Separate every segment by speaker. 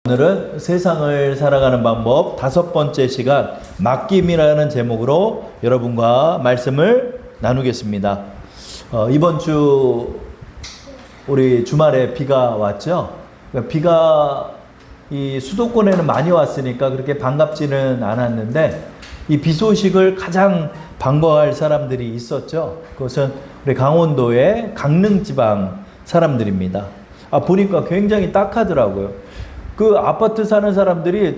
Speaker 1: 오늘은 세상을 살아가는 방법 5번째 시간 맡김이라는 제목으로 여러분과 말씀을 나누겠습니다. 이번 주 우리 주말에 비가 왔죠. 비가 이 수도권에는 많이 왔으니까 그렇게 반갑지는 않았는데 이 비 소식을 가장 반가워할 사람들이 있었죠. 그것은 우리 강원도의 강릉 지방 사람들입니다. 보니까 굉장히 딱하더라고요. 그 아파트 사는 사람들이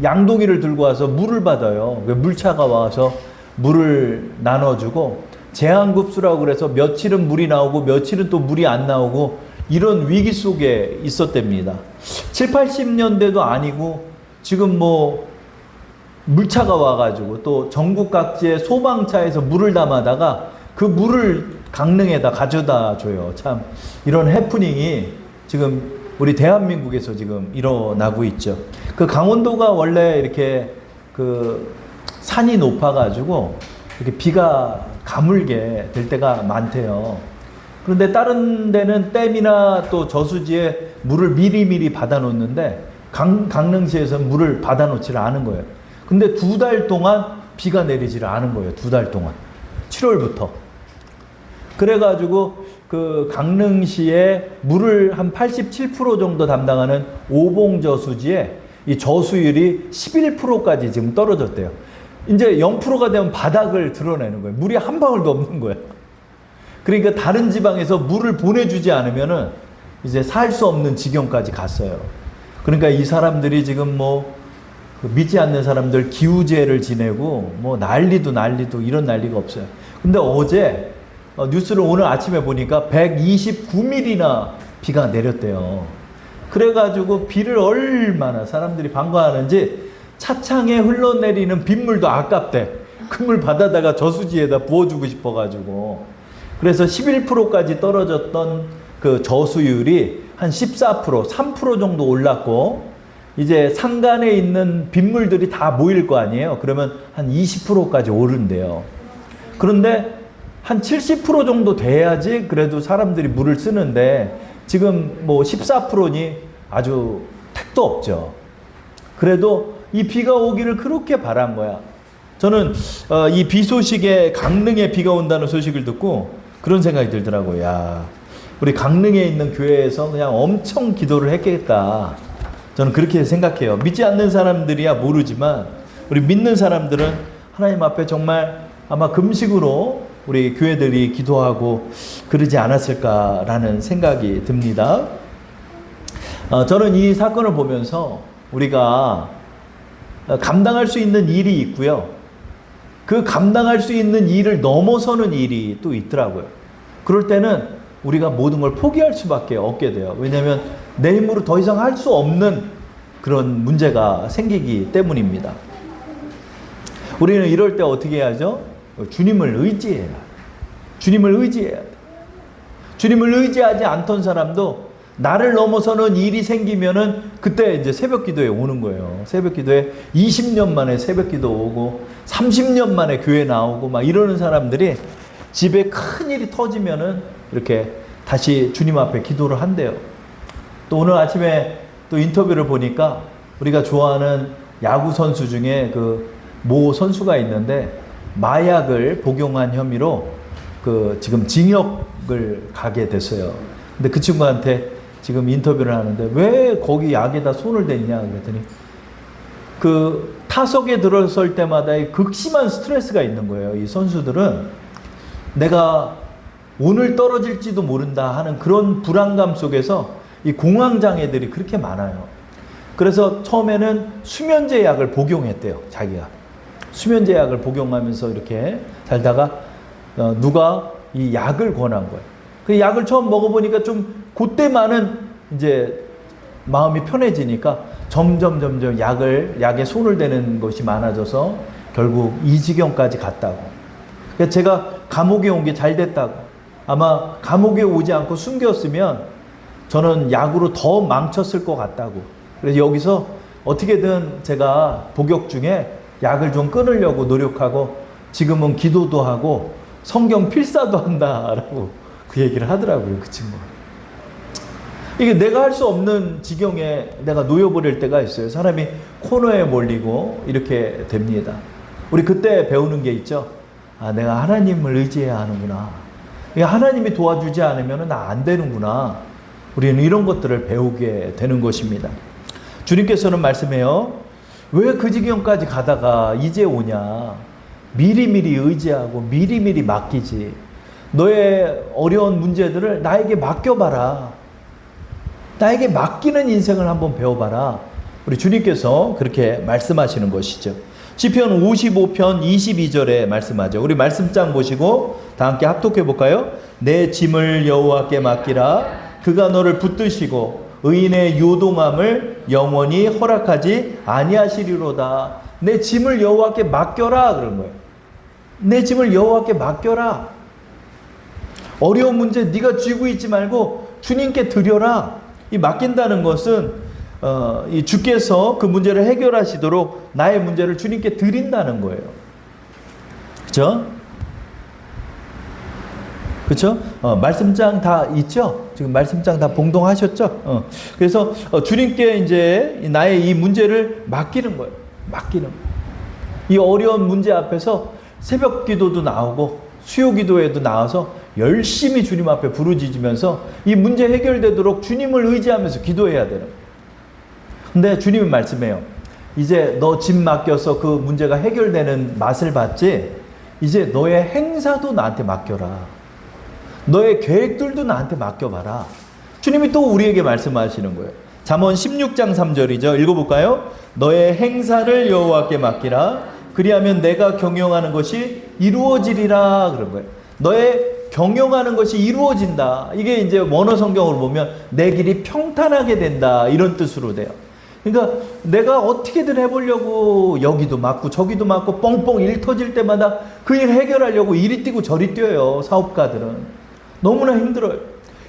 Speaker 1: 양동이를 들고 와서 물을 받아요. 물차가 와서 물을 나눠주고 제한급수라고 그래서 며칠은 물이 나오고 며칠은 또 물이 안 나오고 이런 위기 속에 있었답니다. 7, 80년대도 아니고 지금 물차가 와가지고 또 전국 각지의 소방차에서 물을 담아다가 그 물을 강릉에다 가져다 줘요. 참 이런 해프닝이 지금 우리 대한민국에서 지금 일어나고 있죠. 그 강원도가 원래 이렇게 그 산이 높아가지고 이렇게 비가 가물게 될 때가 많대요. 그런데 다른 데는 댐이나 또 저수지에 물을 미리미리 받아 놓는데 강릉시에서는 물을 받아 놓지를 않은 거예요. 근데 2달 동안 비가 내리지를 않은 거예요. 2달 동안. 7월부터. 그래가지고 그 강릉시에 물을 한 87% 정도 담당하는 오봉저수지에 이 저수율이 11%까지 지금 떨어졌대요. 이제 0%가 되면 바닥을 드러내는 거예요. 물이 한 방울도 없는 거예요. 그러니까 다른 지방에서 물을 보내주지 않으면은 이제 살 수 없는 지경까지 갔어요. 그러니까 이 사람들이 지금 믿지 않는 사람들 기우제를 지내고 난리도 이런 난리가 없어요. 근데 어제 뉴스를 오늘 아침에 보니까 129mm나 비가 내렸대요. 그래가지고 비를 얼마나 사람들이 반가워하는지 차창에 흘러내리는 빗물도 아깝대. 그 물 받아다가 저수지에다 부어주고 싶어가지고. 그래서 11%까지 떨어졌던 그 저수율이 한 14%, 3% 정도 올랐고, 이제 상간에 있는 빗물들이 다 모일 거 아니에요. 그러면 한 20%까지 오른대요. 그런데 한 70% 정도 돼야지 그래도 사람들이 물을 쓰는데 지금 14%니 아주 택도 없죠. 그래도 이 비가 오기를 그렇게 바란 거야. 저는 이 비 소식에 강릉에 비가 온다는 소식을 듣고 그런 생각이 들더라고요. 야, 우리 강릉에 있는 교회에서 그냥 엄청 기도를 했겠다. 저는 그렇게 생각해요. 믿지 않는 사람들이야 모르지만 우리 믿는 사람들은 하나님 앞에 정말 아마 금식으로 우리 교회들이 기도하고 그러지 않았을까라는 생각이 듭니다. 저는 이 사건을 보면서 우리가 감당할 수 있는 일이 있고요. 그 감당할 수 있는 일을 넘어서는 일이 또 있더라고요. 그럴 때는 우리가 모든 걸 포기할 수밖에 없게 돼요. 왜냐하면 내 힘으로 더 이상 할 수 없는 그런 문제가 생기기 때문입니다. 우리는 이럴 때 어떻게 해야죠? 주님을 의지해야 돼. 주님을 의지해야 돼. 주님을 의지하지 않던 사람도 나를 넘어서는 일이 생기면은 그때 이제 새벽 기도에 오는 거예요. 새벽 기도에 20년 만에 새벽 기도 오고 30년 만에 교회 나오고 막 이러는 사람들이 집에 큰 일이 터지면은 이렇게 다시 주님 앞에 기도를 한대요. 또 오늘 아침에 또 인터뷰를 보니까 우리가 좋아하는 야구 선수 중에 그 모 선수가 있는데 마약을 복용한 혐의로 지금 징역을 가게 됐어요. 근데 그 친구한테 지금 인터뷰를 하는데 왜 거기 약에다 손을 댔냐 그랬더니 그 타석에 들어설 때마다 극심한 스트레스가 있는 거예요. 이 선수들은 내가 오늘 떨어질지도 모른다 하는 그런 불안감 속에서 이 공황장애들이 그렇게 많아요. 그래서 처음에는 수면제 약을 복용했대요. 자기가 수면제 약을 복용하면서 이렇게 살다가 누가 이 약을 권한 거예요. 그 약을 처음 먹어보니까 좀 그때만은 이제 마음이 편해지니까 점점 약에 손을 대는 것이 많아져서 결국 이 지경까지 갔다고. 그래서 제가 감옥에 온 게 잘 됐다고. 아마 감옥에 오지 않고 숨겼으면 저는 약으로 더 망쳤을 것 같다고. 그래서 여기서 어떻게든 제가 복역 중에 약을 좀 끊으려고 노력하고 지금은 기도도 하고 성경 필사도 한다라고 그 얘기를 하더라고요. 그 친구가. 이게 내가 할 수 없는 지경에 내가 놓여버릴 때가 있어요. 사람이 코너에 몰리고 이렇게 됩니다. 우리 그때 배우는 게 있죠. 아, 내가 하나님을 의지해야 하는구나. 하나님이 도와주지 않으면 나 안 되는구나. 우리는 이런 것들을 배우게 되는 것입니다. 주님께서는 말씀해요. 왜 그 지경까지 가다가 이제 오냐. 미리미리 의지하고 미리미리 맡기지. 너의 어려운 문제들을 나에게 맡겨봐라. 나에게 맡기는 인생을 한번 배워봐라. 우리 주님께서 그렇게 말씀하시는 것이죠. 시편 55편 22절에 말씀하죠. 우리 말씀장 보시고 다 함께 합독해 볼까요? 내 짐을 여호와께 맡기라. 그가 너를 붙드시고 의인의 요동함을 영원히 허락하지 아니하시리로다. 내 짐을 여호와께 맡겨라 그런 거예요. 내 짐을 여호와께 맡겨라. 어려운 문제 네가 쥐고 있지 말고 주님께 드려라. 이 맡긴다는 것은 이 주께서 그 문제를 해결하시도록 나의 문제를 주님께 드린다는 거예요. 그렇죠? 그렇죠? 말씀장 다 있죠? 지금 말씀장 다 봉독하셨죠? 그래서 주님께 이제 나의 이 문제를 맡기는 거예요. 맡기는 거예요. 이 어려운 문제 앞에서 새벽 기도도 나오고 수요 기도에도 나와서 열심히 주님 앞에 부르짖으면서 이 문제 해결되도록 주님을 의지하면서 기도해야 되는 거예요. 근데 주님이 말씀해요. 이제 너 짐 맡겨서 그 문제가 해결되는 맛을 봤지? 이제 너의 행사도 나한테 맡겨라. 너의 계획들도 나한테 맡겨봐라. 주님이 또 우리에게 말씀하시는 거예요. 잠언 16장 3절이죠. 읽어볼까요? 너의 행사를 여호와께 맡기라. 그리하면 내가 경영하는 것이 이루어지리라. 그런 거예요. 너의 경영하는 것이 이루어진다. 이게 이제 원어 성경으로 보면 내 길이 평탄하게 된다. 이런 뜻으로 돼요. 그러니까 내가 어떻게든 해보려고 여기도 맡고 저기도 맡고 뻥뻥 일 터질 때마다 그 일 해결하려고 이리 뛰고 저리 뛰어요. 사업가들은. 너무나 힘들어요.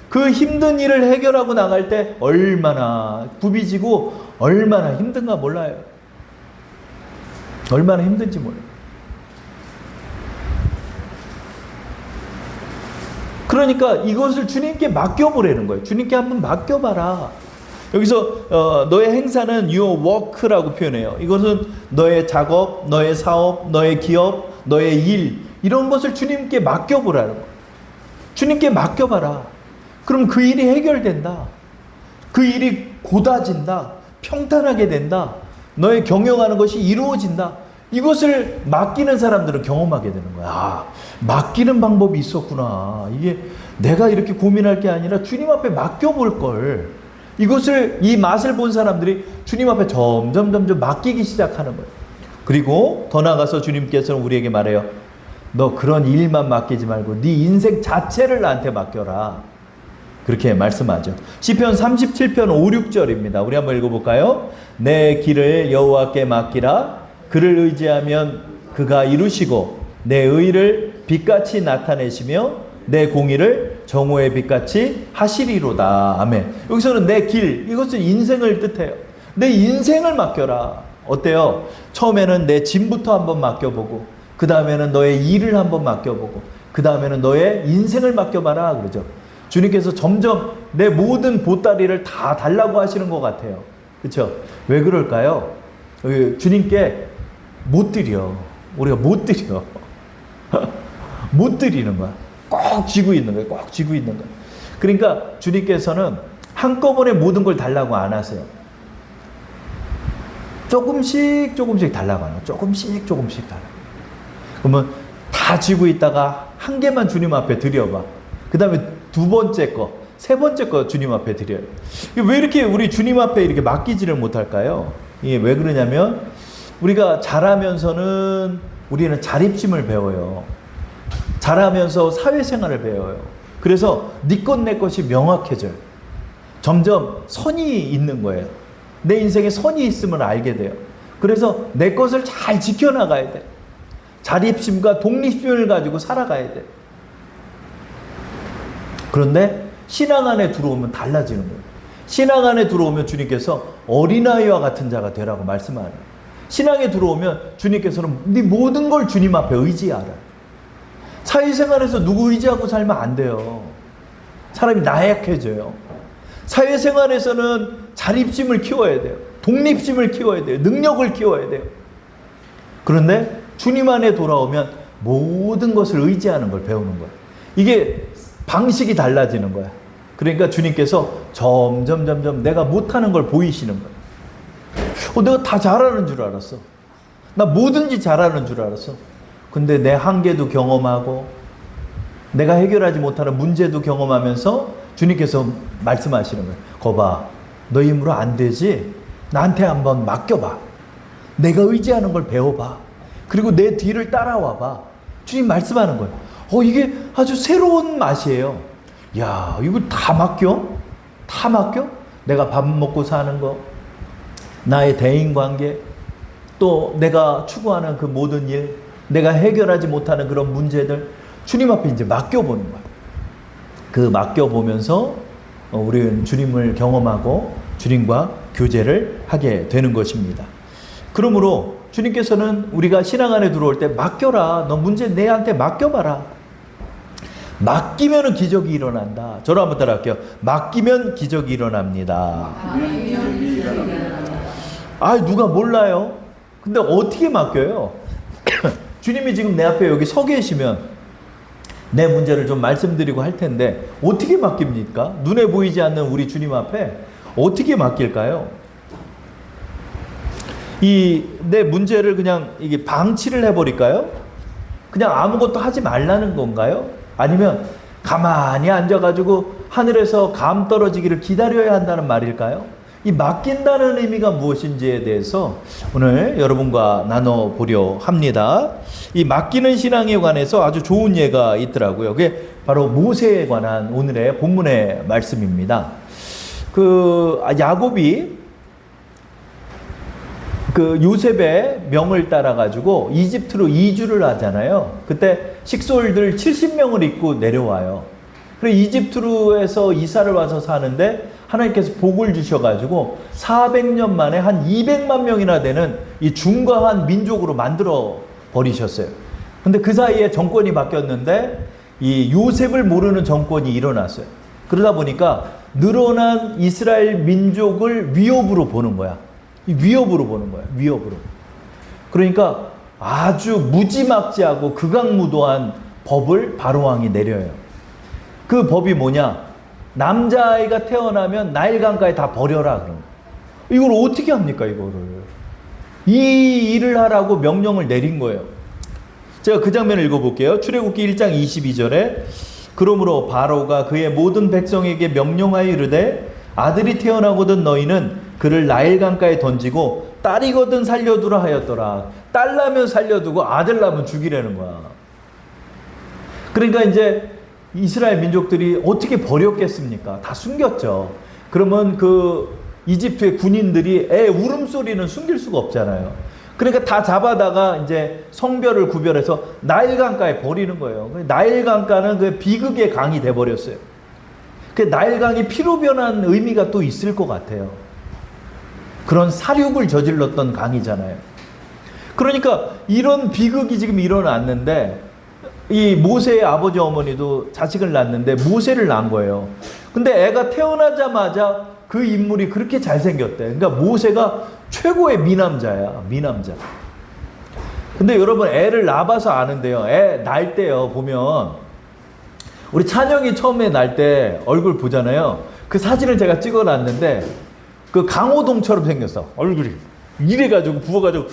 Speaker 1: 그 힘든 일을 해결하고 나갈 때 얼마나 부비지고 얼마나 힘든가 몰라요. 얼마나 힘든지 몰라요. 그러니까 이것을 주님께 맡겨보라는 거예요. 주님께 한번 맡겨봐라. 여기서 너의 행사는 your work라고 표현해요. 이것은 너의 작업, 너의 사업, 너의 기업, 너의 일 이런 것을 주님께 맡겨보라는 거예요. 주님께 맡겨봐라. 그럼 그 일이 해결된다. 그 일이 고다진다. 평탄하게 된다. 너의 경영하는 것이 이루어진다. 이것을 맡기는 사람들은 경험하게 되는 거야. 아, 맡기는 방법이 있었구나. 이게 내가 이렇게 고민할 게 아니라 주님 앞에 맡겨볼 걸. 이것을, 이 맛을 본 사람들이 주님 앞에 점점 맡기기 시작하는 거예요. 그리고 더 나아가서 주님께서는 우리에게 말해요. 너 그런 일만 맡기지 말고 네 인생 자체를 나한테 맡겨라. 그렇게 말씀하죠. 시편 37편 5, 6절입니다. 우리 한번 읽어볼까요? 내 길을 여호와께 맡기라. 그를 의지하면 그가 이루시고 내 의를 빛같이 나타내시며 내 공의를 정오의 빛같이 하시리로다. 아멘. 여기서는 내 길, 이것은 인생을 뜻해요. 내 인생을 맡겨라. 어때요? 처음에는 내 짐부터 한번 맡겨보고 그 다음에는 너의 일을 한번 맡겨보고 그 다음에는 너의 인생을 맡겨봐라 그러죠. 주님께서 점점 내 모든 보따리를 다 달라고 하시는 것 같아요. 그렇죠? 왜 그럴까요? 주님께 못 드려. 우리가 못 드려. 못 드리는 거야. 꼭 쥐고 있는 거예요. 꼭 쥐고 있는 거예요. 그러니까 주님께서는 한꺼번에 모든 걸 달라고 안 하세요. 조금씩 달라고 하는 거예요. 조금씩 달라고. 그러면 다 쥐고 있다가 한 개만 주님 앞에 드려봐. 그 다음에 두 번째 거, 세 번째 거 주님 앞에 드려요. 왜 이렇게 우리 주님 앞에 이렇게 맡기지를 못할까요? 이게 왜 그러냐면 우리가 자라면서는 우리는 자립심을 배워요. 자라면서 사회생활을 배워요. 그래서 네 것 내 것이 명확해져요. 점점 선이 있는 거예요. 내 인생에 선이 있음을 알게 돼요. 그래서 내 것을 잘 지켜나가야 돼. 자립심과 독립심을 가지고 살아가야 돼. 그런데 신앙 안에 들어오면 달라지는 거예요. 신앙 안에 들어오면 주님께서 어린아이와 같은 자가 되라고 말씀하는 거예요. 신앙에 들어오면 주님께서는 네 모든 걸 주님 앞에 의지하라. 사회생활에서 누구 의지하고 살면 안 돼요. 사람이 나약해져요. 사회생활에서는 자립심을 키워야 돼요. 독립심을 키워야 돼요. 능력을 키워야 돼요. 그런데 주님 안에 돌아오면 모든 것을 의지하는 걸 배우는 거예요. 이게 방식이 달라지는 거야. 그러니까 주님께서 점점 내가 못하는 걸 보이시는 거예요. 내가 다 잘하는 줄 알았어. 나 뭐든지 잘하는 줄 알았어. 근데 내 한계도 경험하고 내가 해결하지 못하는 문제도 경험하면서 주님께서 말씀하시는 거예요. 거봐, 너 힘으로 안 되지? 나한테 한번 맡겨봐. 내가 의지하는 걸 배워봐. 그리고 내 뒤를 따라와봐. 주님 말씀하는 거예요. 이게 아주 새로운 맛이에요. 야, 이거 다 맡겨? 다 맡겨? 내가 밥 먹고 사는 거, 나의 대인관계, 또 내가 추구하는 그 모든 일, 내가 해결하지 못하는 그런 문제들, 주님 앞에 이제 맡겨보는 거예요. 그 맡겨보면서 우리는 주님을 경험하고 주님과 교제를 하게 되는 것입니다. 그러므로 주님께서는 우리가 신앙 안에 들어올 때 맡겨라. 너 문제 내한테 맡겨봐라. 맡기면 기적이 일어난다. 저를 한번 따라할게요. 맡기면 기적이 일어납니다. 누가 몰라요? 근데 어떻게 맡겨요? 주님이 지금 내 앞에 여기 서 계시면 내 문제를 좀 말씀드리고 할 텐데 어떻게 맡깁니까? 눈에 보이지 않는 우리 주님 앞에 어떻게 맡길까요? 내 문제를 그냥 이게 방치를 해버릴까요? 그냥 아무것도 하지 말라는 건가요? 아니면 가만히 앉아가지고 하늘에서 감 떨어지기를 기다려야 한다는 말일까요? 이 맡긴다는 의미가 무엇인지에 대해서 오늘 여러분과 나눠보려 합니다. 이 맡기는 신앙에 관해서 아주 좋은 예가 있더라고요. 그게 바로 모세에 관한 오늘의 본문의 말씀입니다. 야곱이 요셉의 명을 따라가지고 이집트로 이주를 하잖아요. 그때 식솔들 70명을 입고 내려와요. 그리고 이집트로에서 이사를 와서 사는데 하나님께서 복을 주셔가지고 400년 만에 한 200만 명이나 되는 이 중과한 민족으로 만들어 버리셨어요. 근데 그 사이에 정권이 바뀌었는데 이 요셉을 모르는 정권이 일어났어요. 그러다 보니까 늘어난 이스라엘 민족을 위협으로 보는 거야. 위협으로 보는 거야. 위협으로. 그러니까 아주 무지막지하고 극악무도한 법을 바로왕이 내려요. 그 법이 뭐냐? 남자아이가 태어나면 나일강가에 다 버려라. 그런 거. 이걸 어떻게 합니까? 이거를. 이 일을 하라고 명령을 내린 거예요. 제가 그 장면을 읽어볼게요. 출애굽기 1장 22절에 그러므로 바로가 그의 모든 백성에게 명령하여 이르되 아들이 태어나거든 너희는 그를 나일강가에 던지고 딸이거든 살려두라 하였더라. 딸 나면 살려두고 아들 나면 죽이라는 거야. 그러니까 이제 이스라엘 민족들이 어떻게 버렸겠습니까? 다 숨겼죠. 그러면 그 이집트의 군인들이 애 울음소리는 숨길 수가 없잖아요. 그러니까 다 잡아다가 이제 성별을 구별해서 나일강가에 버리는 거예요. 나일강가는 그 비극의 강이 돼버렸어요. 그 나일강이 피로 변한 의미가 또 있을 것 같아요. 그런 사륙을 저질렀던 강이잖아요. 그러니까 이런 비극이 지금 일어났는데 이 모세의 아버지 어머니도 자식을 낳았는데 모세를 낳은 거예요. 근데 애가 태어나자마자 그 인물이 그렇게 잘생겼대. 그러니까 모세가 최고의 미남자야. 미남자. 근데 여러분 애를 낳아봐서 아는데요. 애 낳을 때요 보면 우리 찬영이 처음에 낳을 때 얼굴 보잖아요. 그 사진을 제가 찍어놨는데 그 강호동처럼 생겼어. 얼굴이 이래가지고 부어가지고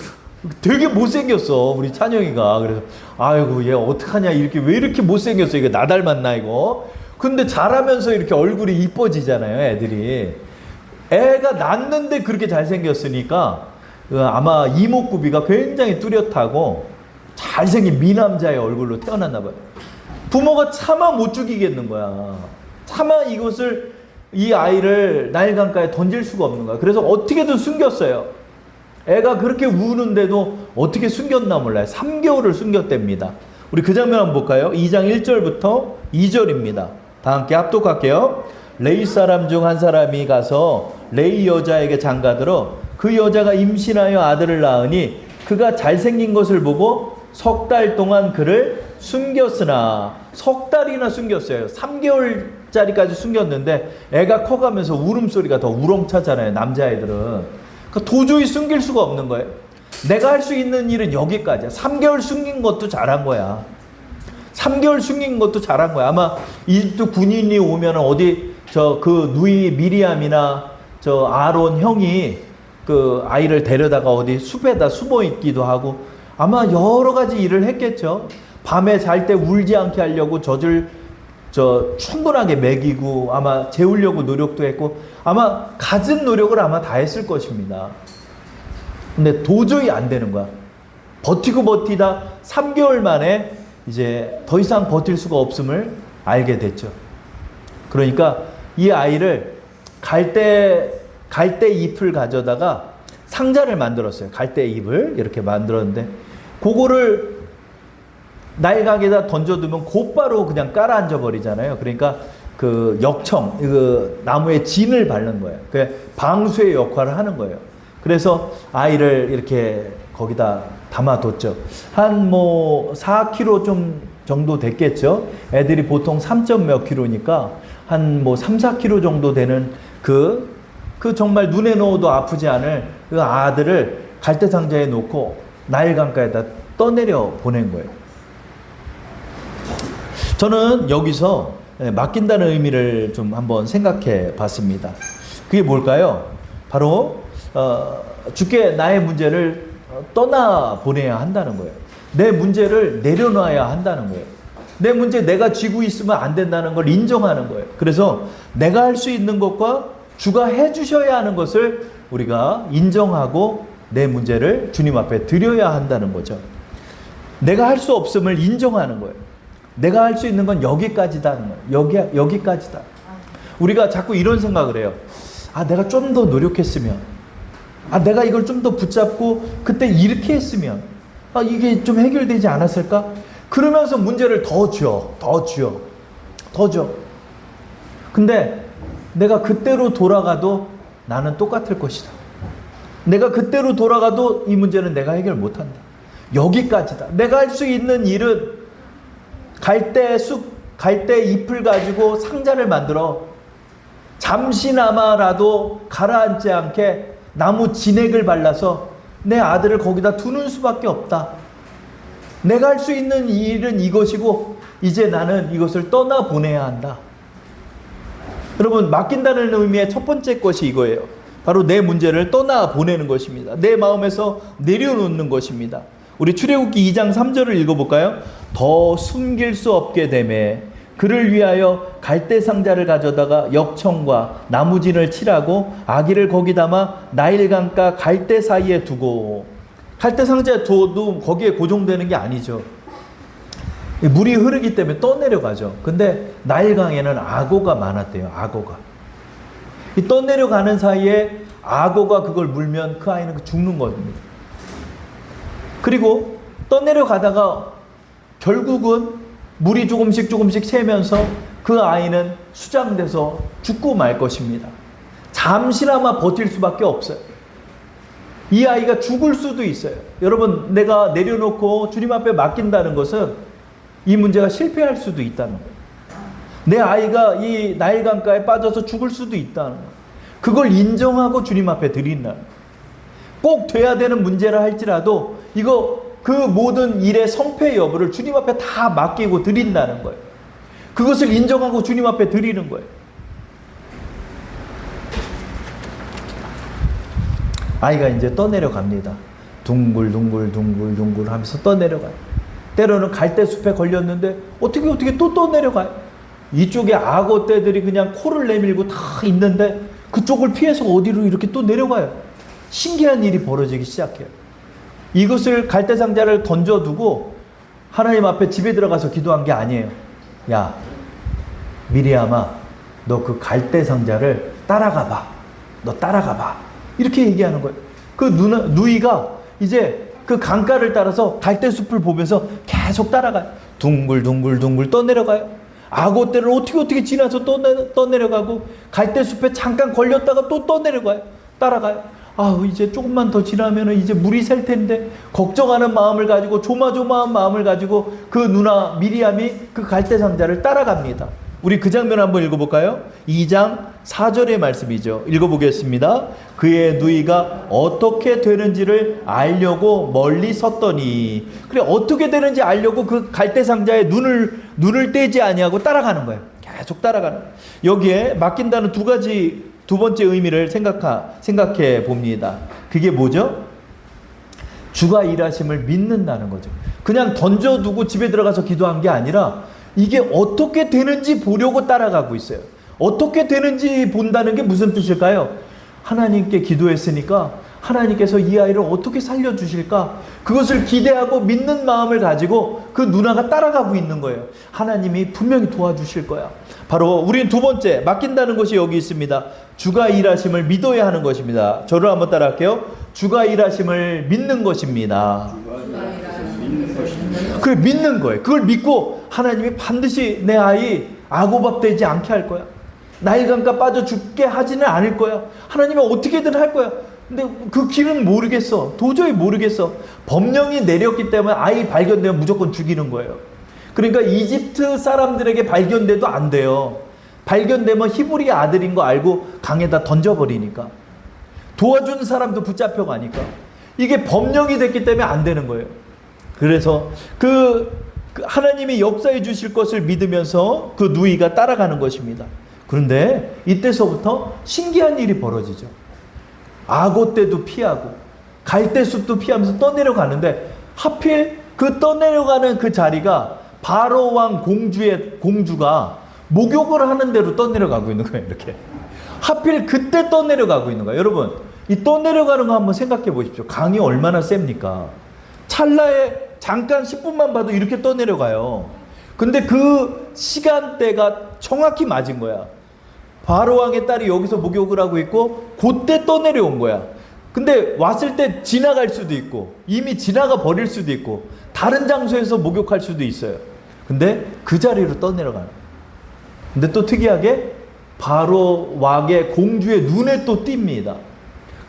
Speaker 1: 되게 못생겼어 우리 찬영이가. 그래서 아이고 얘 어떡하냐 이렇게 왜 이렇게 못생겼어 이거 나 닮았나 이거. 근데 자라면서 이렇게 얼굴이 이뻐지잖아요 애들이. 애가 낳는데 그렇게 잘생겼으니까 아마 이목구비가 굉장히 뚜렷하고 잘생긴 미남자의 얼굴로 태어났나 봐요. 부모가 차마 못 죽이겠는 거야. 차마 이 아이를 나일강가에 던질 수가 없는 거야. 그래서 어떻게든 숨겼어요. 애가 그렇게 우는데도 어떻게 숨겼나 몰라요. 3개월을 숨겼답니다. 우리 그 장면 한번 볼까요? 2장 1절부터 2절입니다. 다 함께 합독할게요. 레위 사람 중 한 사람이 가서 레위 여자에게 장가들어 그 여자가 임신하여 아들을 낳으니 그가 잘생긴 것을 보고 석 달 동안 그를 숨겼으나 석 달이나 숨겼어요. 3개월짜리 자리까지 숨겼는데 애가 커가면서 울음소리가 더 우렁차잖아요. 남자애들은. 그러니까 도저히 숨길 수가 없는 거예요. 내가 할 수 있는 일은 여기까지야. 3개월 숨긴 것도 잘한 거야. 3개월 숨긴 것도 잘한 거야. 아마 이집트 군인이 오면 어디 그 누이 미리암이나 저 아론 형이 그 아이를 데려다가 어디 숲에다 숨어 있기도 하고 아마 여러 가지 일을 했겠죠. 밤에 잘 때 울지 않게 하려고 젖을 충분하게 먹이고 아마 재우려고 노력도 했고 아마 갖은 노력을 아마 다 했을 것입니다. 근데 도저히 안 되는 거야. 버티고 버티다 3개월 만에 이제 더 이상 버틸 수가 없음을 알게 됐죠. 그러니까 이 아이를 갈대 잎을 가져다가 상자를 만들었어요. 갈대 잎을 이렇게 만들었는데 그거를 나일강에다 던져두면 곧바로 그냥 깔아앉아 버리잖아요. 그러니까 그 역청, 그 나무에 진을 바른 거예요. 그 방수의 역할을 하는 거예요. 그래서 아이를 이렇게 거기다 담아뒀죠. 한 4kg 좀 정도 됐겠죠. 애들이 보통 3점 몇 킬로니까 한 3, 4kg 정도 되는 그 정말 눈에 넣어도 아프지 않을 그 아들을 갈대상자에 놓고 나일강가에다 떠내려 보낸 거예요. 저는 여기서 맡긴다는 의미를 좀 한번 생각해 봤습니다. 그게 뭘까요? 바로 주께 나의 문제를 떠나 보내야 한다는 거예요. 내 문제를 내려놔야 한다는 거예요. 내 문제 내가 쥐고 있으면 안 된다는 걸 인정하는 거예요. 그래서 내가 할 수 있는 것과 주가 해주셔야 하는 것을 우리가 인정하고 내 문제를 주님 앞에 드려야 한다는 거죠. 내가 할 수 없음을 인정하는 거예요. 내가 할 수 있는 건 여기까지다는 거예요. 여기까지다. 우리가 자꾸 이런 생각을 해요. 내가 좀 더 노력했으면, 내가 이걸 좀 더 붙잡고 그때 이렇게 했으면, 이게 좀 해결되지 않았을까? 그러면서 문제를 더 줘. 근데 내가 그때로 돌아가도 나는 똑같을 것이다. 내가 그때로 돌아가도 이 문제는 내가 해결 못한다. 여기까지다. 내가 할 수 있는 일은 갈대 잎을 가지고 상자를 만들어 잠시나마라도 가라앉지 않게 나무 진액을 발라서 내 아들을 거기다 두는 수밖에 없다. 내가 할 수 있는 일은 이것이고 이제 나는 이것을 떠나보내야 한다. 여러분, 맡긴다는 의미의 첫 번째 것이 이거예요. 바로 내 문제를 떠나보내는 것입니다. 내 마음에서 내려놓는 것입니다. 우리 출애굽기 2장 3절을 읽어볼까요? 더 숨길 수 없게 되매 그를 위하여 갈대 상자를 가져다가 역청과 나무진을 칠하고 아기를 거기 담아 나일강가 갈대 사이에 두고. 갈대 상자에 둬도 거기에 고정되는 게 아니죠. 물이 흐르기 때문에 떠내려가죠. 근데 나일강에는 악어가 많았대요. 악어가. 이 떠내려가는 사이에 악어가 그걸 물면 그 아이는 죽는 겁니다. 그리고 떠내려가다가 결국은 물이 조금씩 새면서 그 아이는 수장돼서 죽고 말 것입니다. 잠시나마 버틸 수밖에 없어요. 이 아이가 죽을 수도 있어요. 여러분, 내가 내려놓고 주님 앞에 맡긴다는 것은 이 문제가 실패할 수도 있다는 거예요. 내 아이가 이 나일강가에 빠져서 죽을 수도 있다는 거예요. 그걸 인정하고 주님 앞에 드린다는 거예요. 꼭 돼야 되는 문제라 할지라도 그 모든 일의 성패 여부를 주님 앞에 다 맡기고 드린다는 거예요. 그것을 인정하고 주님 앞에 드리는 거예요. 아이가 이제 떠내려갑니다. 둥글둥글 하면서 떠내려가요. 때로는 갈대숲에 걸렸는데 어떻게 또 떠내려가요. 이쪽에 악어 떼들이 그냥 코를 내밀고 다 있는데 그쪽을 피해서 어디로 이렇게 또 내려가요. 신기한 일이 벌어지기 시작해요. 이것을 갈대상자를 던져두고 하나님 앞에 집에 들어가서 기도한 게 아니에요. 야, 미리암아, 너 그 갈대상자를 따라가 봐. 너 따라가 봐. 이렇게 얘기하는 거예요. 그 누이가 이제 그 강가를 따라서 갈대숲을 보면서 계속 따라가요. 둥글둥글 떠내려가요. 악어 떼를 어떻게 지나서 떠내려가고 갈대숲에 잠깐 걸렸다가 또 떠내려가요. 따라가요. 이제 조금만 더 지나면 이제 물이 셀 텐데 걱정하는 마음을 가지고 조마조마한 마음을 가지고 그 누나 미리암이 그 갈대 상자를 따라갑니다. 우리 그 장면 한번 읽어볼까요? 2장 4절의 말씀이죠. 읽어보겠습니다. 그의 누이가 어떻게 되는지를 알려고 멀리 섰더니, 그래 어떻게 되는지 알려고 그 갈대 상자에 눈을 떼지 아니하고 따라가는 거예요. 계속 따라가는 거예요. 여기에 맡긴다는 두 번째 의미를 생각해 봅니다. 그게 뭐죠? 주가 일하심을 믿는다는 거죠. 그냥 던져두고 집에 들어가서 기도한 게 아니라 이게 어떻게 되는지 보려고 따라가고 있어요. 어떻게 되는지 본다는 게 무슨 뜻일까요? 하나님께 기도했으니까 하나님께서 이 아이를 어떻게 살려주실까? 그것을 기대하고 믿는 마음을 가지고 그 누나가 따라가고 있는 거예요. 하나님이 분명히 도와주실 거야. 바로 우리는 두 번째, 맡긴다는 것이 여기 있습니다. 주가 일하심을 믿어야 하는 것입니다. 저를 한번 따라할게요. 주가 일하심을 믿는 것입니다. 그걸 믿는 거예요. 그걸 믿고 하나님이 반드시 내 아이 악오밥 되지 않게 할 거야. 나일강가 빠져 죽게 하지는 않을 거야. 하나님은 어떻게든 할 거야. 근데 그 길은 모르겠어. 도저히 모르겠어. 법령이 내렸기 때문에 아이 발견되면 무조건 죽이는 거예요. 그러니까 이집트 사람들에게 발견돼도 안 돼요. 발견되면 히브리 아들인 거 알고 강에다 던져버리니까. 도와준 사람도 붙잡혀가니까. 이게 법령이 됐기 때문에 안 되는 거예요. 그래서 하나님이 역사해 주실 것을 믿으면서 그 누이가 따라가는 것입니다. 그런데 이때서부터 신기한 일이 벌어지죠. 악어 떼도 피하고 갈대숲도 피하면서 떠내려가는데 하필 그 떠내려가는 그 자리가 바로 왕 공주가 목욕을 하는 대로 떠내려가고 있는 거예요. 이렇게 하필 그때 떠내려가고 있는 거예요. 여러분, 이 떠내려가는 거 한번 생각해 보십시오. 강이 얼마나 셉니까? 찰나에 잠깐 10분만 봐도 이렇게 떠내려가요. 근데 그 시간대가 정확히 맞은 거야. 바로왕의 딸이 여기서 목욕을 하고 있고 그때 떠내려온 거야. 근데 왔을 때 지나갈 수도 있고 이미 지나가 버릴 수도 있고 다른 장소에서 목욕할 수도 있어요. 근데 그 자리로 떠내려가는 거야. 근데 또 특이하게 바로왕의 공주의 눈에 또 띕니다.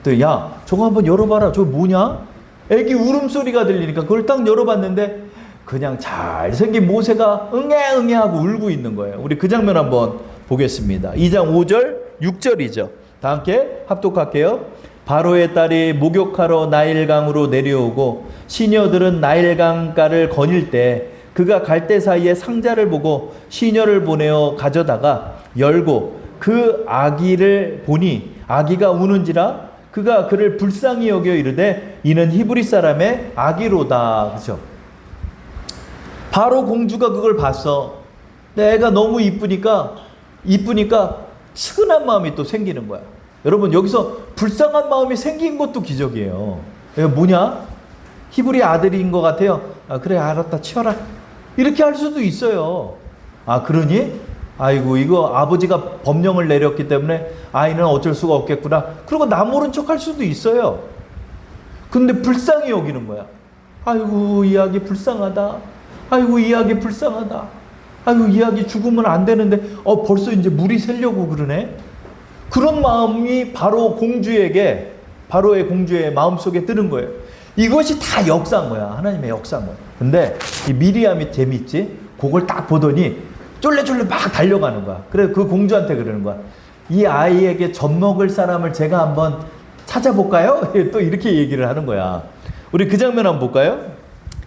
Speaker 1: 또 야, 저거 한번 열어봐라. 저거 뭐냐? 애기 울음소리가 들리니까 그걸 딱 열어봤는데 그냥 잘생긴 모세가 응애 하고 울고 있는 거예요. 우리 그 장면 한번 보겠습니다. 2장 5절 6절이죠. 다 함께 합독할게요. 바로의 딸이 목욕하러 나일강으로 내려오고 시녀들은 나일강가를 거닐 때 그가 갈대 사이에 상자를 보고 시녀를 보내어 가져다가 열고 그 아기를 보니 아기가 우는지라 그가 그를 불쌍히 여겨 이르되 이는 히브리 사람의 아기로다. 그렇죠? 바로 공주가 그걸 봤어. 애가 너무 이쁘니까 측은한 마음이 또 생기는 거야. 여러분, 여기서 불쌍한 마음이 생긴 것도 기적이에요. 뭐냐? 히브리 아들인 것 같아요. 아, 그래, 알았다, 치워라. 이렇게 할 수도 있어요. 아, 그러니? 아이고, 이거 아버지가 법령을 내렸기 때문에 아이는 어쩔 수가 없겠구나. 그리고 나 모른 척 할 수도 있어요. 근데 불쌍히 여기는 거야. 아이고, 이 아기 불쌍하다. 아이고, 이 아기 불쌍하다. 아이고, 이 아기 죽으면 안 되는데 벌써 이제 물이 새려고 그러네. 그런 마음이 바로의 공주의 마음속에 드는 거예요. 이것이 다 역사인 거야. 하나님의 역사인 거야. 근데 이 미리암이 재밌지? 그걸 딱 보더니 쫄래쫄래 막 달려가는 거야. 그래, 그 공주한테 그러는 거야. 이 아이에게 젖 먹을 사람을 제가 한번 찾아볼까요? 또 이렇게 얘기를 하는 거야. 우리 그 장면 한번 볼까요?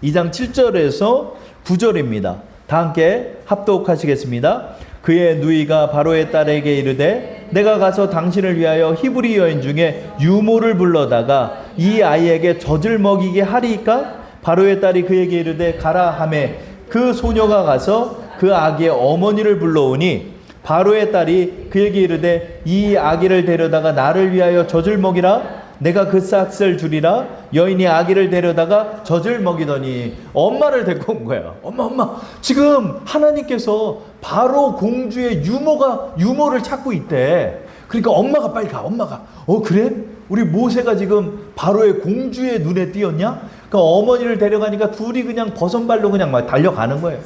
Speaker 1: 2장 7절에서 9절입니다. 다 함께 합독하시겠습니다. 그의 누이가 바로의 딸에게 이르되 내가 가서 당신을 위하여 히브리 여인 중에 유모를 불러다가 이 아이에게 젖을 먹이게 하리이까? 바로의 딸이 그에게 이르되 가라 하매 그 소녀가 가서 그 아기의 어머니를 불러오니 바로의 딸이 그에게 이르되 이 아기를 데려다가 나를 위하여 젖을 먹이라. 내가 그 싹을 주리라. 여인이 아기를 데려다가 젖을 먹이더니 엄마를 데리고 온 거야. 엄마, 지금 하나님께서 바로 공주의 유모를 찾고 있대. 그러니까 엄마가 빨리 가. 엄마가 그래? 우리 모세가 지금 바로의 공주의 눈에 띄었냐? 그러니까 어머니를 데려가니까 둘이 그냥 버선발로 그냥 막 달려가는 거예요.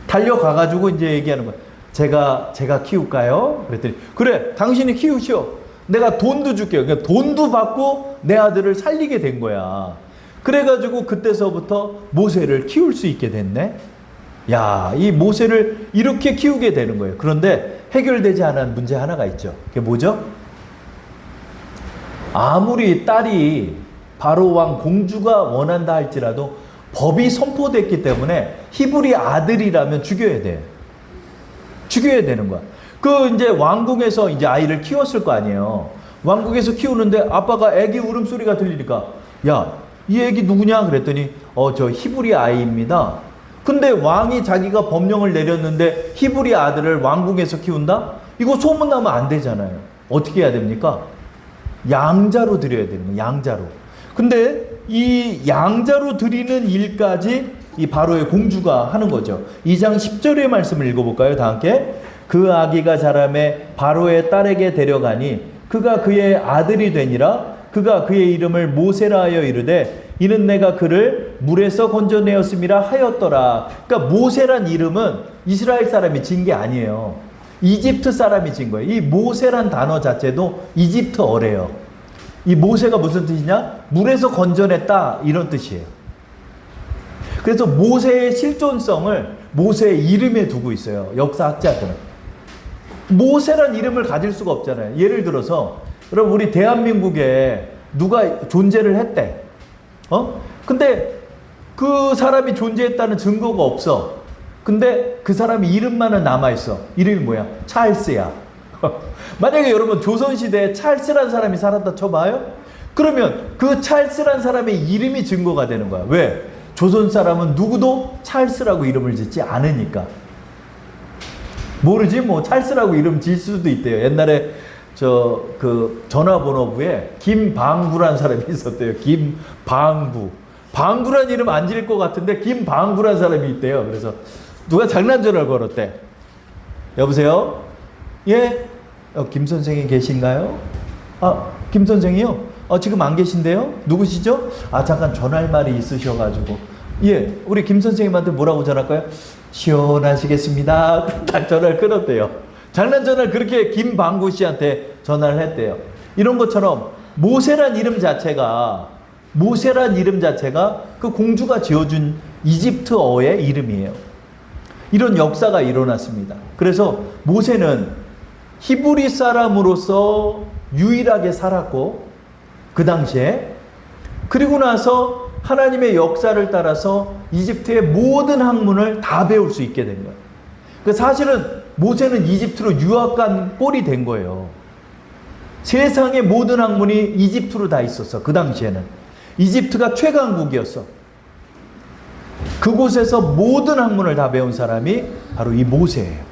Speaker 1: 달려가가지고 이제 얘기하는 거야. 제가 키울까요? 그랬더니 그래, 당신이 키우시오. 내가 돈도 줄게요. 그러니까 돈도 받고 내 아들을 살리게 된 거야. 그래가지고 그때서부터 모세를 키울 수 있게 됐네. 야, 이 모세를 이렇게 키우게 되는 거예요. 그런데 해결되지 않은 문제 하나가 있죠. 그게 뭐죠? 아무리 딸이 바로 왕 공주가 원한다 할지라도 법이 선포됐기 때문에 히브리 아들이라면 죽여야 돼. 죽여야 되는 거야. 그 이제 왕궁에서 이제 아이를 키웠을 거 아니에요. 왕궁에서 키우는데 아빠가 애기 울음소리가 들리니까 야, 이 애기 누구냐 그랬더니 저 히브리 아이입니다. 근데 왕이 자기가 법령을 내렸는데 히브리 아들을 왕궁에서 키운다? 이거 소문나면 안 되잖아요. 어떻게 해야 됩니까? 양자로 드려야 되는 거예요. 양자로. 근데 이 양자로 드리는 일까지 이 바로의 공주가 하는 거죠. 2장 10절의 말씀을 읽어볼까요? 다 함께. 그 아기가 자라매 바로의 딸에게 데려가니 그가 그의 아들이 되니라. 그가 그의 이름을 모세라 하여 이르되 이는 내가 그를 물에서 건져내었음이라 하였더라. 그러니까 모세란 이름은 이스라엘 사람이 진 게 아니에요. 이집트 사람이 진 거예요. 이 모세란 단어 자체도 이집트어래요. 이 모세가 무슨 뜻이냐? 물에서 건져냈다 이런 뜻이에요. 그래서 모세의 실존성을 모세의 이름에 두고 있어요. 역사학자들은. 모세란 이름을 가질 수가 없잖아요. 예를 들어서 여러분 우리 대한민국에 누가 존재를 했대. 근데 그 사람이 존재했다는 증거가 없어. 근데 그 사람이 이름만은 남아있어. 이름이 뭐야? 찰스야. 만약에 여러분 조선시대에 찰스란 사람이 살았다 쳐봐요? 그러면 그 찰스란 사람의 이름이 증거가 되는 거야. 왜? 조선 사람은 누구도 찰스라고 이름을 짓지 않으니까. 모르지? 뭐 찰스라고 이름 질 수도 있대요. 옛날에 그 전화번호부에 김방구란 사람이 있었대요. 김방구. 방구란 이름 안 지을 것 같은데 김방구란 사람이 있대요. 그래서 누가 장난 전화를 걸었대. 여보세요? 예? 김 선생이 계신가요? 김 선생이요? 지금 안 계신데요? 누구시죠? 잠깐 전할 말이 있으셔가지고. 예, 우리 김 선생님한테 뭐라고 전할까요? 시원하시겠습니다. 딱 전화를 끊었대요. 장난 전화를 그렇게 김방구 씨한테 전화를 했대요. 이런 것처럼 모세란 이름 자체가 그 공주가 지어준 이집트어의 이름이에요. 이런 역사가 일어났습니다. 그래서 모세는 히브리 사람으로서 유일하게 살았고 그 당시에 그리고 나서 하나님의 역사를 따라서 이집트의 모든 학문을 다 배울 수 있게 된 거예요. 사실은 모세는 이집트로 유학 간 꼴이 된 거예요. 세상의 모든 학문이 이집트로 다 있었어. 그 당시에는. 이집트가 최강국이었어. 그곳에서 모든 학문을 다 배운 사람이 바로 이 모세예요.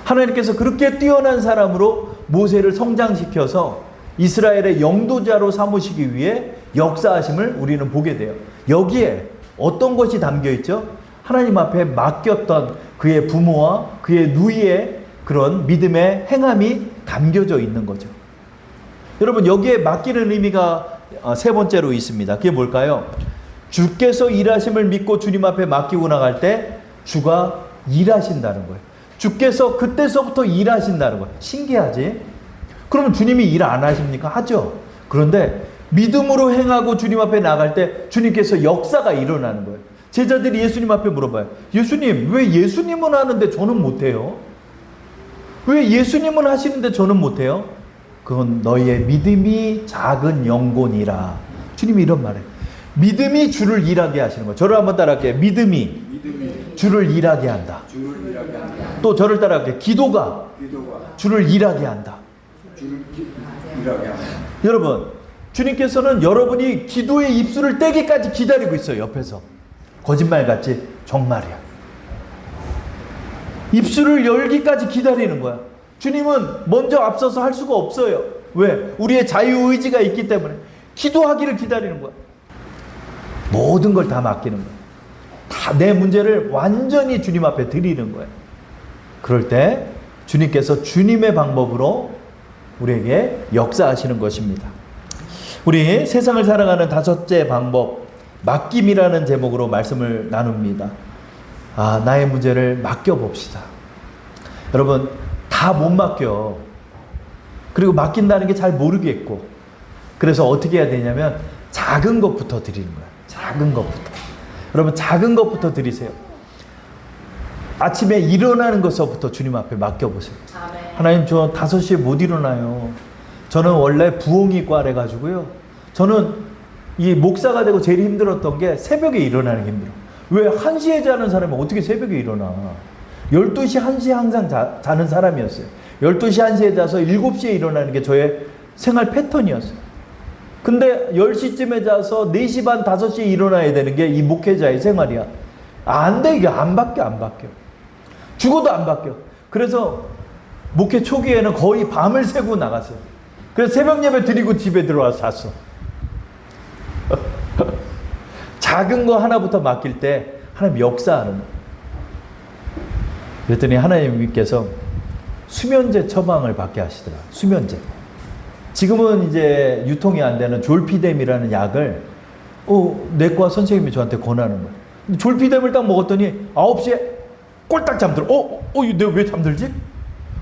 Speaker 1: 하나님께서 그렇게 뛰어난 사람으로 모세를 성장시켜서 이스라엘의 영도자로 삼으시기 위해 역사하심을 우리는 보게 돼요. 여기에 어떤 것이 담겨 있죠? 하나님 앞에 맡겼던 그의 부모와 그의 누이의 그런 믿음의 행함이 담겨져 있는 거죠. 여러분 여기에 맡기는 의미가 세 번째로 있습니다. 그게 뭘까요? 주께서 일하심을 믿고 주님 앞에 맡기고 나갈 때 주가 일하신다는 거예요. 주께서 그때서부터 일하신다는 거예요. 신기하지? 그러면 주님이 일 안 하십니까? 하죠. 그런데 믿음으로 행하고 주님 앞에 나갈 때 주님께서 역사가 일어나는 거예요. 제자들이 예수님 앞에 물어봐요. 예수님, 왜 예수님은 하는데 저는 못해요? 왜 예수님은 하시는데 저는 못해요? 그건 너희의 믿음이 작은 영혼이라. 주님이 이런 말해요. 믿음이 주를 일하게 하시는 거예요. 저를 한번 따라할게요. 믿음이 주를 일하게 한다. 또 저를 따라할게요. 기도가 주를 일하게 한다. 여러분, 주님께서는 여러분이 기도의 입술을 떼기까지 기다리고 있어요. 옆에서. 거짓말 같지? 정말이야. 입술을 열기까지 기다리는 거야. 주님은 먼저 앞서서 할 수가 없어요. 왜? 우리의 자유의지가 있기 때문에. 기도하기를 기다리는 거야. 모든 걸 다 맡기는 거야. 다 내 문제를 완전히 주님 앞에 드리는 거야. 그럴 때 주님께서 주님의 방법으로 우리에게 역사하시는 것입니다. 우리 세상을 살아가는 다섯째 방법, 맡김이라는 제목으로 말씀을 나눕니다. 나의 문제를 맡겨봅시다. 여러분, 다 못 맡겨. 그리고 맡긴다는 게 잘 모르겠고. 그래서 어떻게 해야 되냐면 작은 것부터 드리는 거야. 작은 것부터. 여러분, 작은 것부터 드리세요. 아침에 일어나는 것서부터 주님 앞에 맡겨보세요.
Speaker 2: 아멘.
Speaker 1: 하나님, 저 5시에 못 일어나요. 저는 원래 부엉이과래 가지고요. 저는 이 목사가 되고 제일 힘들었던 게 새벽에 일어나는 게 힘들어. 왜 1시에 자는 사람이 어떻게 새벽에 일어나? 12시, 1시에 항상 자는 사람이었어요. 12시, 1시에 자서 7시에 일어나는 게 저의 생활 패턴이었어요. 근데 10시쯤에 자서 4시 반, 5시에 일어나야 되는 게 이 목회자의 생활이야. 안 돼, 이게 안 바뀌어, 안 바뀌어. 죽어도 안 바뀌어. 그래서 목회 초기에는 거의 밤을 새고 나갔어요. 그래서 새벽 예배 드리고 집에 들어와서 잤어. 작은 거 하나부터 맡길 때 하나님 역사하는 거예요. 그랬더니 하나님께서 수면제 처방을 받게 하시더라. 수면제. 지금은 이제 유통이 안 되는 졸피뎀이라는 약을 내과 선생님이 저한테 권하는 거예요. 졸피뎀을 딱 먹었더니 9시에 꼴딱 잠들어. 내가 왜 잠들지?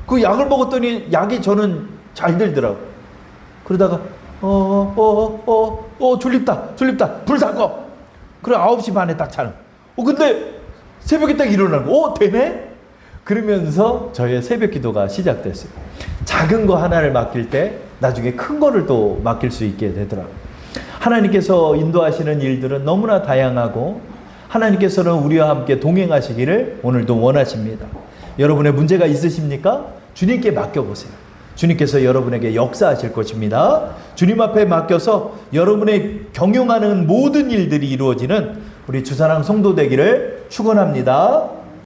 Speaker 1: 그 약을 먹었더니 약이 저는 잘 들더라고. 그러다가 졸립다. 불 다 꺼. 그래 9시 반에 딱 자는. 근데 새벽에 딱 일어나는 거. 되네? 그러면서 저의 새벽 기도가 시작됐어요. 작은 거 하나를 맡길 때 나중에 큰 거를 또 맡길 수 있게 되더라고요. 하나님께서 인도하시는 일들은 너무나 다양하고 하나님께서는 우리와 함께 동행하시기를 오늘도 원하십니다. 여러분의 문제가 있으십니까? 주님께 맡겨보세요. 주님께서 여러분에게 역사하실 것입니다. 주님 앞에 맡겨서 여러분의 경영하는 모든 일들이 이루어지는 우리 주사랑 성도 되기를 축원합니다.